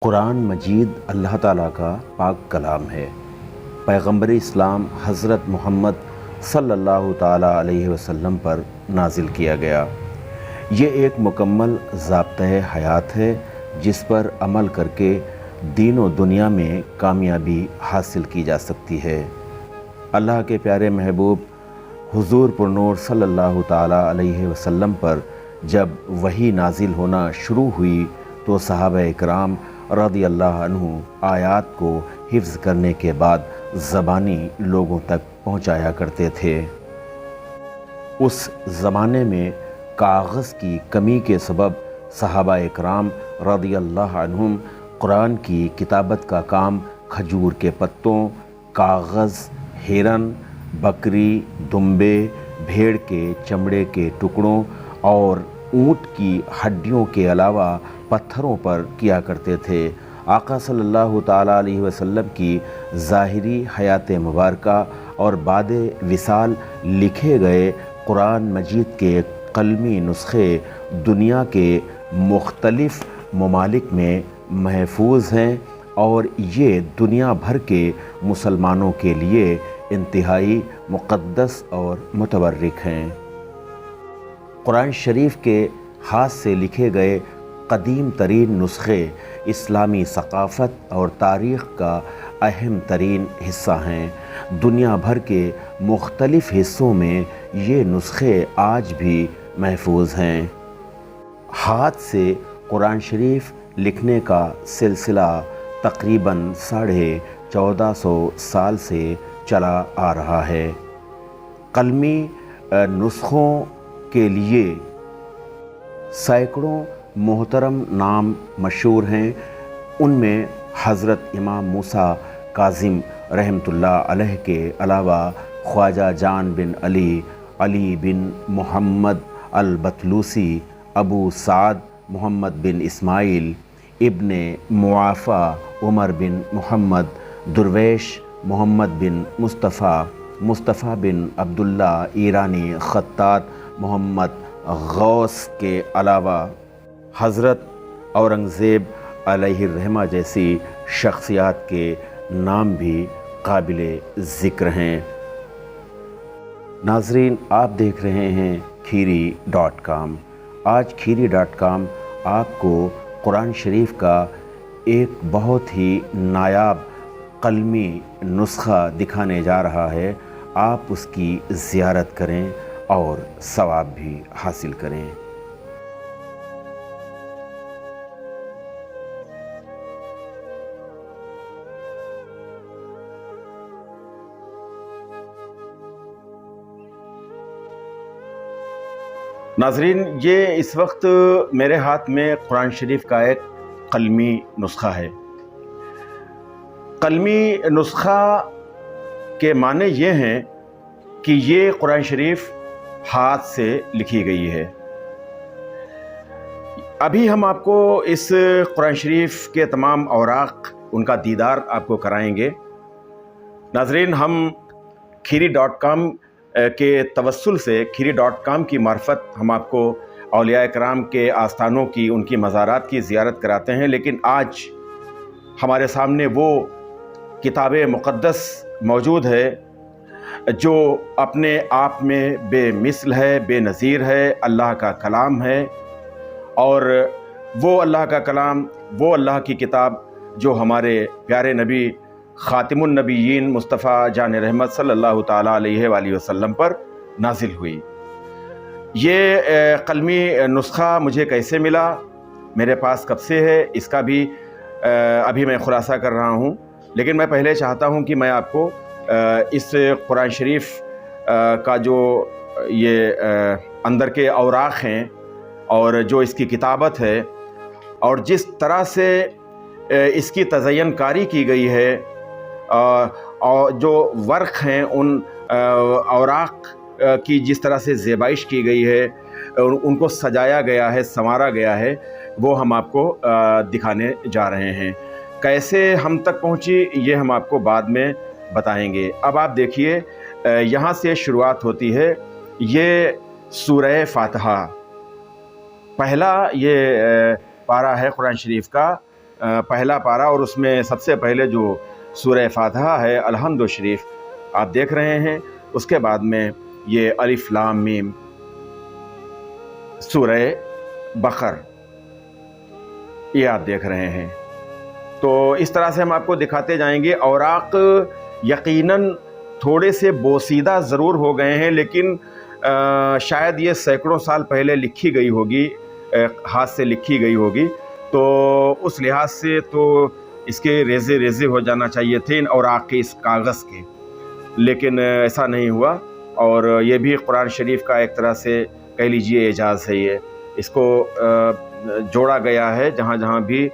قرآن مجید اللہ تعالیٰ کا پاک کلام ہے۔ پیغمبر اسلام حضرت محمد صلی اللہ تعالیٰ علیہ وسلم پر نازل کیا گیا۔ یہ ایک مکمل ضابطۂ حیات ہے جس پر عمل کر کے دین و دنیا میں کامیابی حاصل کی جا سکتی ہے۔ اللہ کے پیارے محبوب حضور پرنور صلی اللہ تعالیٰ علیہ وسلم پر جب وحی نازل ہونا شروع ہوئی تو صحابہ اکرام رضی اللہ عنہ آیات کو حفظ کرنے کے بعد زبانی لوگوں تک پہنچایا کرتے تھے۔ اس زمانے میں کاغذ کی کمی کے سبب صحابہ اکرام رضی اللہ عنہم قرآن کی کتابت کا کام کھجور کے پتوں، کاغذ، ہرن، بکری، دمبے، بھیڑ کے چمڑے کے ٹکڑوں اور اونٹ کی ہڈیوں کے علاوہ پتھروں پر کیا کرتے تھے۔ آقا صلی اللہ تعالیٰ علیہ وسلم کی ظاہری حیات مبارکہ اور بعد وصال لکھے گئے قرآن مجید کے قلمی نسخے دنیا کے مختلف ممالک میں محفوظ ہیں اور یہ دنیا بھر کے مسلمانوں کے لیے انتہائی مقدس اور متبرک ہیں۔ قرآن شریف کے ہاتھ سے لکھے گئے قدیم ترین نسخے اسلامی ثقافت اور تاریخ کا اہم ترین حصہ ہیں۔ دنیا بھر کے مختلف حصوں میں یہ نسخے آج بھی محفوظ ہیں۔ ہاتھ سے قرآن شریف لکھنے کا سلسلہ تقریباً 1450 سال سے چلا آ رہا ہے۔ قلمی نسخوں کے لیے سینکڑوں محترم نام مشہور ہیں۔ ان میں حضرت امام موسیٰ کاظم رحمۃ اللہ علیہ کے علاوہ خواجہ جان بن علی، علی بن محمد البتلوسی، ابو سعد محمد بن اسماعیل، ابن معافیٰ عمر بن محمد، درویش محمد بن مصطفیٰ بن عبداللہ ایرانی، خطاط محمد غوث کے علاوہ حضرت اورنگزیب علیہ الرحمہ جیسی شخصیات کے نام بھی قابل ذکر ہیں۔ ناظرین، آپ دیکھ رہے ہیں kheeri.com۔ آج kheeri.com آپ کو قرآن شریف کا ایک بہت ہی نایاب قلمی نسخہ دکھانے جا رہا ہے۔ آپ اس کی زیارت کریں اور ثواب بھی حاصل کریں۔ ناظرین، یہ اس وقت میرے ہاتھ میں قرآن شریف کا ایک قلمی نسخہ ہے۔ قلمی نسخہ کے معنی یہ ہیں کہ یہ قرآن شریف ہاتھ سے لکھی گئی ہے۔ ابھی ہم آپ کو اس قرآن شریف کے تمام اوراق ان کا دیدار آپ کو کرائیں گے۔ ناظرین، ہم kheeri.com کے توسل سے kheeri.com کی معرفت ہم آپ کو اولیاء کرام کے آستانوں کی، ان کی مزارات کی زیارت کراتے ہیں، لیکن آج ہمارے سامنے وہ کتاب مقدس موجود ہے جو اپنے آپ میں بے مثل ہے، بے نظیر ہے، اللہ کا کلام ہے، اور وہ اللہ کا کلام، وہ اللہ کی کتاب جو ہمارے پیارے نبی خاتم النبیین مصطفیٰ جان رحمت صلی اللہ تعالیٰ علیہ وآلہ وسلم پر نازل ہوئی۔ یہ قلمی نسخہ مجھے کیسے ملا، میرے پاس کب سے ہے، اس کا بھی ابھی میں خلاصہ کر رہا ہوں، لیکن میں پہلے چاہتا ہوں کہ میں آپ کو اس قرآن شریف کا جو یہ اندر کے اوراق ہیں اور جو اس کی کتابت ہے اور جس طرح سے اس کی تزئین کاری کی گئی ہے اور جو ورق ہیں ان اوراق کی جس طرح سے زیبائش کی گئی ہے، ان کو سجایا گیا ہے، سنوارا گیا ہے، وہ ہم آپ کو دکھانے جا رہے ہیں۔ کیسے ہم تک پہنچی یہ ہم آپ کو بعد میں بتائیں گے۔ اب آپ دیکھیے، یہاں سے شروعات ہوتی ہے۔ یہ سورہ فاتحہ پہلا یہ پارہ ہے قرآن شریف کا، पहला पारा और उसमें सबसे पहले जो सूरह फातिहा है अलहम्द शरीफ आप देख रहे हैं, उसके बाद में ये अलिफ लाम मीम सूरह बकर ये आप देख रहे हैं। तो इस तरह से हम आपको दिखाते जाएंगे। औराक यकीनन थोड़े से बोसीदा ज़रूर हो गए हैं, लेकिन शायद ये सैकड़ों साल पहले लिखी गई होगी, हाथ से लिखी गई होगी, तो उस लिहाज से तो इसके रेज़े रेज़े हो जाना चाहिए थे इन औराक के, इस कागज़ के, लेकिन ऐसा नहीं हुआ। और ये भी कुरान शरीफ का एक तरह से कह लीजिए एजाज़ है। ये इसको जोड़ा गया है, जहाँ जहाँ भी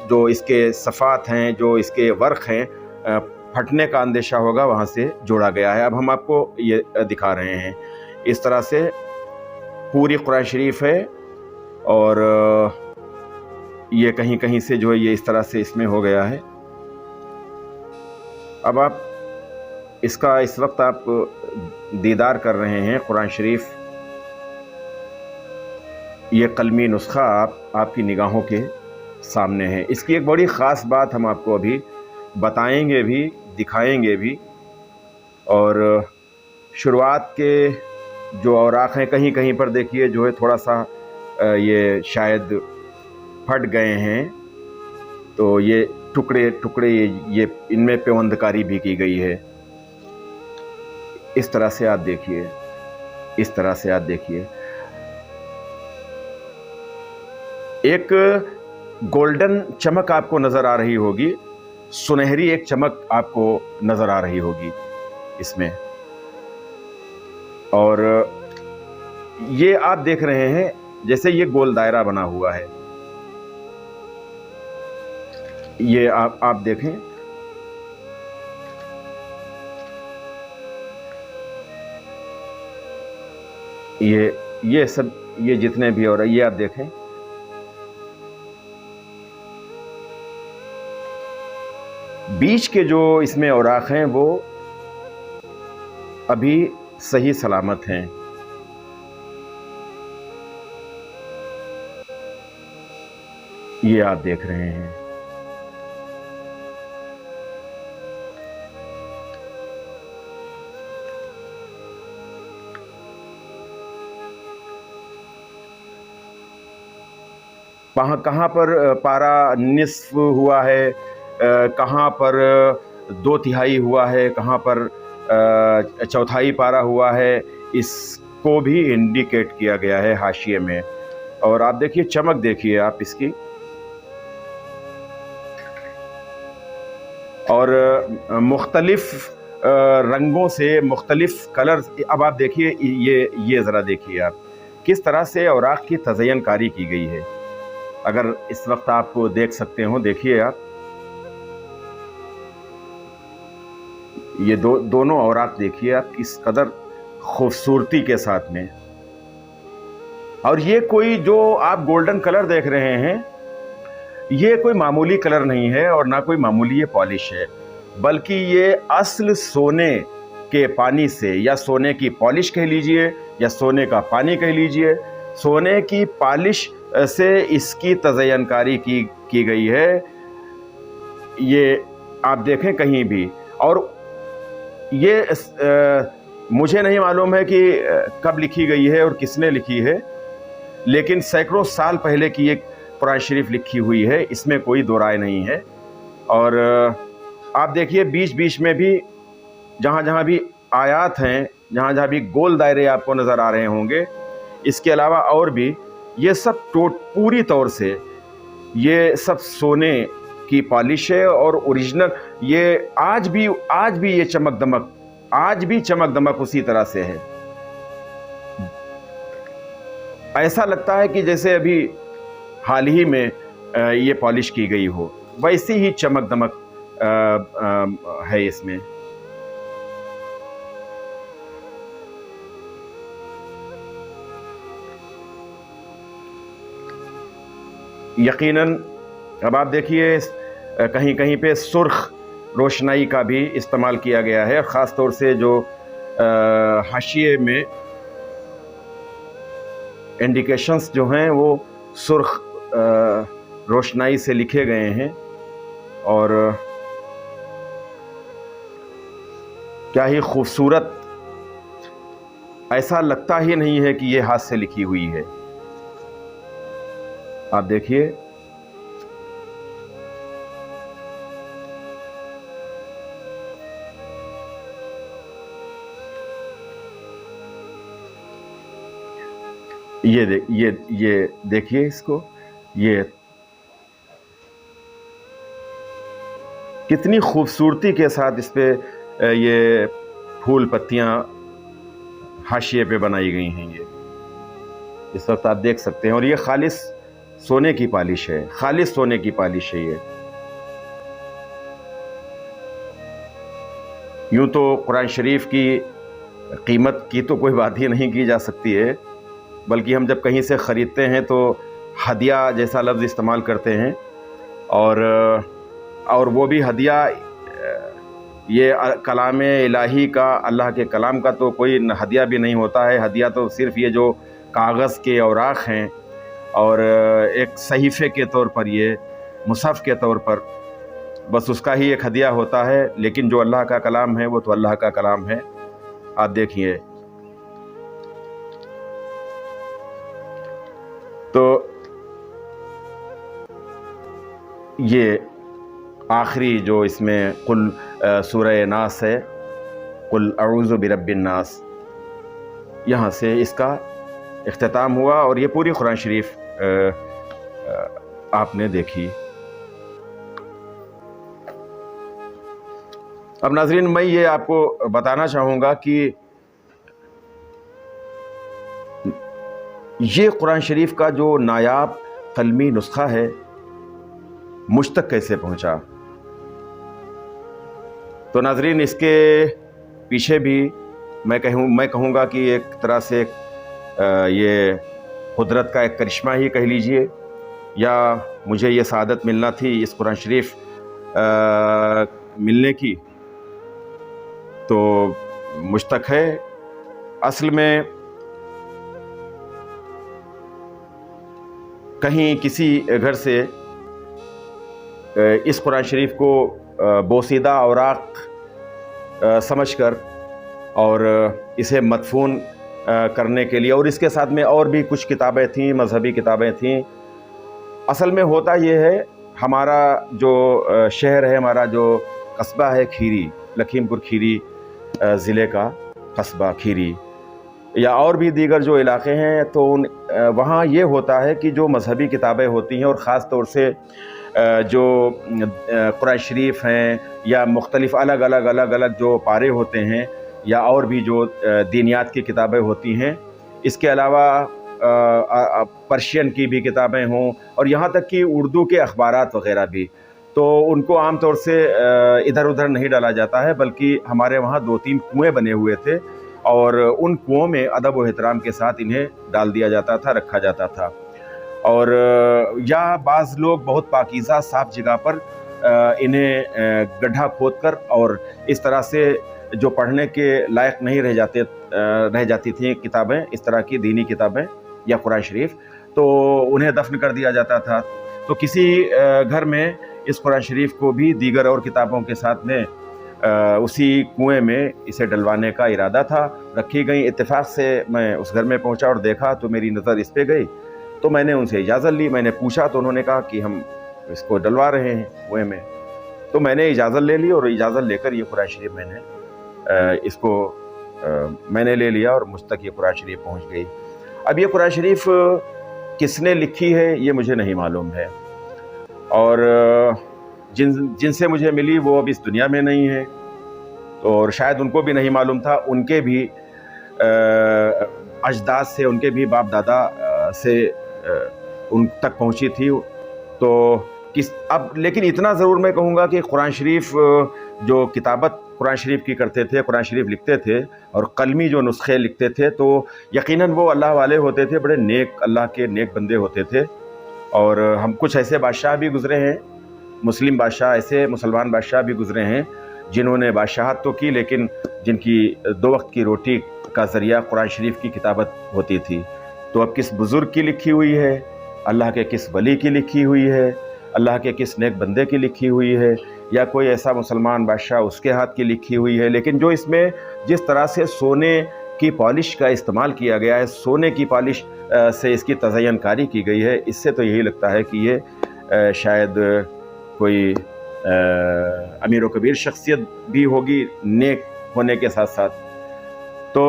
जो इसके सफ़ात हैं, जो इसके वर्क हैं, फटने का अंदेशा होगा, वहाँ से जोड़ा गया है। अब हम आपको ये दिखा रहे हैं। इस तरह से पूरी कुरान शरीफ है और ये कहीं कहीं से जो है ये इस तरह से इसमें हो गया है। अब आप इसका इस वक्त आप दीदार कर रहे हैं कुरान शरीफ। ये कलमी नुस्खा आपकी निगाहों के सामने है। इसकी एक बड़ी ख़ास बात हम आपको अभी बताएंगे भी, दिखाएंगे भी। और शुरुआत के जो औराक हैं कहीं कहीं पर देखिए जो है थोड़ा सा ये शायद फट गए हैं, तो ये टुकड़े टुकड़े ये इनमें पेवंदकारी भी की गई है। इस तरह से आप देखिए, इस तरह से आप देखिए। एक गोल्डन चमक आपको नज़र आ रही होगी, सुनहरी एक चमक आपको नज़र आ रही होगी इसमें। और ये आप देख रहे हैं जैसे ये गोल दायरा बना हुआ है। ये आप देखें, ये सब ये जितने भी हो रहे ये आप देखें। बीच के जो इसमें औराक हैं वो अभी सही सलामत हैं। ये आप देख रहे हैं। कहाँ पर पारा निस्फ हुआ है, कहाँ पर 2/3 हुआ है, कहाँ पर 1/4 पारा हुआ है, इसको भी इंडिकेट किया गया है हाशिए में। और आप देखिए चमक, देखिए आप इसकी। और मुख्तलिफ रंगों से मुख्तलिफ कलर। अब आप देखिए ये ज़रा देखिए आप किस तरह से औराक की तज़य्युनकारी की गई है। अगर इस वक्त आप देख सकते हो, देखिए आप ये दोनों औराक देखिए आप किस कदर खूबसूरती के साथ में। और ये कोई जो आप गोल्डन कलर देख रहे हैं, ये कोई मामूली कलर नहीं है और ना कोई मामूली ये पॉलिश है, बल्कि ये असल सोने के पानी से, या सोने की पॉलिश कह लीजिए या सोने का पानी कह लीजिए, सोने की पॉलिश से इसकी तज़य्युनकारी की गई है। ये आप देखें कहीं भी। और ये मुझे नहीं मालूम है कि कब लिखी गई है और किसने लिखी है, लेकिन सैकड़ों साल पहले की एक कुरान शरीफ लिखी हुई है, इसमें कोई दो राय नहीं है। और आप देखिए बीच बीच में भी जहाँ जहाँ भी आयात हैं, जहाँ जहाँ भी गोल दायरे आपको नज़र आ रहे होंगे, इसके अलावा और भी ये सब पूरी तौर से ये सब सोने की पॉलिश है और ओरिजिनल। ये आज भी ये चमक दमक, आज भी चमक दमक उसी तरह से है। ऐसा लगता है कि जैसे अभी हाल ही में ये पॉलिश की गई हो, वैसी ही चमक दमक है इसमें। यकीनन अब आप देखिए कहीं कहीं पे सुर्ख रोशनाई का भी इस्तेमाल किया गया है, ख़ास तौर से जो हाशिए में इंडिकेशंस जो हैं वो सुर्ख रोशनाई से लिखे गए हैं और क्या ही खूबसूरत, ऐसा लगता ही नहीं है कि ये हाथ से लिखी हुई है। आप देखिए, ये देखिए इसको, ये कितनी खूबसूरती के साथ इस पे ये फूल पत्तियां हाशिए पे बनाई गई हैं। ये इस वक्त आप देख सकते हैं, और ये खालिस सोने की पॉलिश है, खालिस सोने की पॉलिश है ये। यूं तो कुरान शरीफ की कीमत की तो कोई बात ही नहीं की जा सकती है, बल्कि हम जब कहीं से ख़रीदते हैं तो हदिया जैसा लफ्ज़ इस्तेमाल करते हैं, और वो भी हदिया ये कलाम इलाही का, अल्लाह के कलाम का तो कोई हदिया भी नहीं होता है। हदिया तो सिर्फ़ ये जो कागज़ के औराक़ हैं और एक सहीफ़े के तौर पर, ये मुसहफ़ के तौर पर, बस उसका ही एक हदिया होता है। लेकिन जो अल्लाह का कलाम है वो तो अल्लाह का कलाम है। आप देखिए, तो ये आखिरी जो इसमें कुल सूरह नास है, कुल अऊज़ु बिरब्बिन नास, यहाँ से इसका इख्तिताम हुआ और ये पूरी कुरान शरीफ आपने देखी। अब नाज़रीन, मैं ये आपको बताना चाहूँगा कि ये कुरान शरीफ का जो नायाब कलमी नुस्खा है मुझ तक कैसे पहुँचा। तो नाज़रीन, इसके पीछे भी मैं कहूँगा कि एक तरह से ये कुदरत का एक करिश्मा ही कह लीजिए, या मुझे ये सआदत मिलना थी इस कुरान शरीफ मिलने की, तो मुझ तक है। असल में कहीं किसी घर से इस कुरान शरीफ को बोसीदा औराक समझकर और इसे मदफून करने के लिए, और इसके साथ में और भी कुछ किताबें थीं, मजहबी किताबें थीं। असल में होता ये है, हमारा जो शहर है, हमारा जो कस्बा है खीरी, लखीमपुर खीरी ज़िले का कस्बा खीरी, या और भी दीगर जो इलाके हैं, तो वहाँ ये होता है कि जो मजहबी किताबें होती हैं, और ख़ास तौर से जो कुरान शरीफ हैं, या मुख्तलिफ़ अलग अलग जो पारे होते हैं, या और भी जो दीनियात की किताबें होती हैं, इसके अलावा पर्शियन की भी किताबें हों, और यहाँ तक कि उर्दू के अखबारात वग़ैरह भी, तो उनको आम तौर से इधर उधर नहीं डाला जाता है, बल्कि हमारे वहाँ 2-3 कुएँ बने हुए थे, और उन कुओं में अदब व एहतराम के साथ इन्हें डाल दिया जाता था, रखा जाता था। और या बाज़ लोग बहुत पाकीज़ा साफ़ जगह पर इन्हें गड्ढा खोद कर, और इस तरह से जो पढ़ने के लायक नहीं रह जाती थी किताबें, इस तरह की दीनी किताबें या कुरान शरीफ, तो उन्हें दफन कर दिया जाता था। तो किसी घर में इस कुरान शरीफ को भी दीगर और किताबों के साथ में उसी कुएं में इसे डलवाने का इरादा था, रखी गई। इत्तेफाक से मैं उस घर में पहुंचा और देखा तो मेरी नज़र इस पे गई, तो मैंने उनसे इजाज़त ली। मैंने पूछा तो उन्होंने कहा कि हम इसको डलवा रहे हैं कुएं में। तो मैंने इजाज़त ले ली, और इजाज़त लेकर ये कुरान शरीफ मैंने ले लिया, और मुझ तक ये कुरान शरीफ पहुँच गई। अब ये कुरान शरीफ किसने लिखी है ये मुझे नहीं मालूम है, और जिनसे मुझे मिली वो अब इस दुनिया में नहीं है, तो और शायद उनको भी नहीं मालूम था। उनके भी अजदाद से, उनके भी बाप दादा से उन तक पहुंची थी। तो लेकिन इतना ज़रूर मैं कहूँगा कि कुरान शरीफ जो किताबत कुरान शरीफ की करते थे, कुरान शरीफ लिखते थे और कलमी जो नुस्खे लिखते थे, तो यकीनन वो अल्लाह वाले होते थे, बड़े नेक, अल्लाह के नेक बंदे होते थे। और हम कुछ ऐसे बादशाह भी गुज़रे हैं, मुस्लिम बादशाह, ऐसे मुसलमान बादशाह भी गुज़रे हैं जिन्होंने बादशाहत तो की, लेकिन जिनकी 2 वक्त की रोटी का ज़रिया कुरान शरीफ की किताबत होती थी। तो अब किस बुज़ुर्ग की लिखी हुई है अल्लाह के किस वली की लिखी हुई है, अल्लाह के किस नेक बंदे की लिखी हुई है, या कोई ऐसा मुसलमान बादशाह उसके हाथ की लिखी हुई है। लेकिन जो इसमें जिस तरह से सोने की पॉलिश का इस्तेमाल किया गया है, सोने की पॉलिश से इसकी तज़य्युनकारी की गई है, इससे तो यही लगता है कि ये शायद कोई अमीर व कबीर शख्सियत भी होगी नेक होने के साथ साथ। तो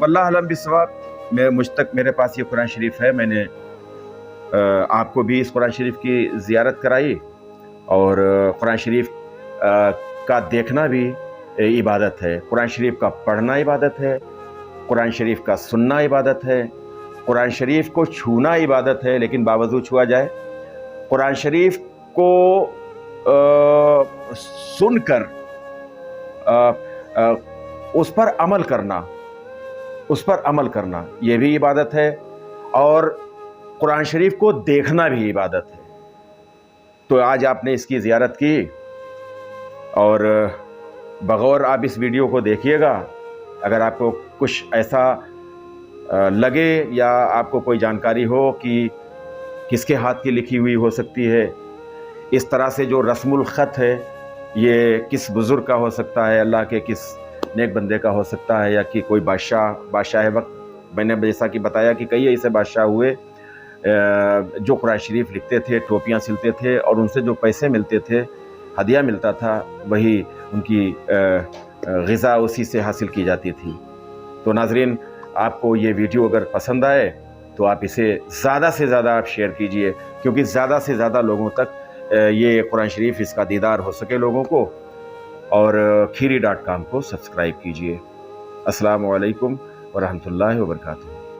वल्लाह अलम बिस्वाब, मुझ तक मेरे पास ये कुरान शरीफ है, मैंने आपको भी इस कुरान शरीफ की ज़ियारत कराई। और कुरान शरीफ का देखना भी इबादत है, कुरान शरीफ का पढ़ना इबादत है, कुरान शरीफ का सुनना इबादत है, कुरान शरीफ को छूना इबादत है, लेकिन बावजूद छुआ जाए। कुरान शरीफ को सुनकर उस पर अमल करना ये भी इबादत है, और कुरान शरीफ को देखना भी इबादत है। तो आज आपने इसकी ज़ियारत की, और बग़ौर आप इस वीडियो को देखिएगा। अगर आपको कुछ ऐसा लगे या आपको कोई जानकारी हो कि किसके हाथ की लिखी हुई हो सकती है, इस तरह से जो रस्मुल ख़त है ये किस बुज़ुर्ग का हो सकता है, अल्लाह के किस नेक बंदे का हो सकता है, या कि कोई बादशाह वक्त। मैंने जैसा कि बताया कि कई ऐसे बादशाह हुए जो कुरान शरीफ लिखते थे, टोपियाँ सिलते थे, और उनसे जो पैसे मिलते थे, हदिया मिलता था, वही उनकी ग़िज़ा उसी से हासिल की जाती थी। तो नाज़रीन, आपको ये वीडियो अगर पसंद आए तो आप इसे ज़्यादा से ज़्यादा आप शेयर कीजिए, क्योंकि ज़्यादा से ज़्यादा लोगों तक ये कुरान शरीफ इसका दीदार हो सके लोगों को। और खीरी.com को सब्सक्राइब कीजिए। अस्सलामु अलैकुम व रहमतुल्लाहि व बरकातुहू।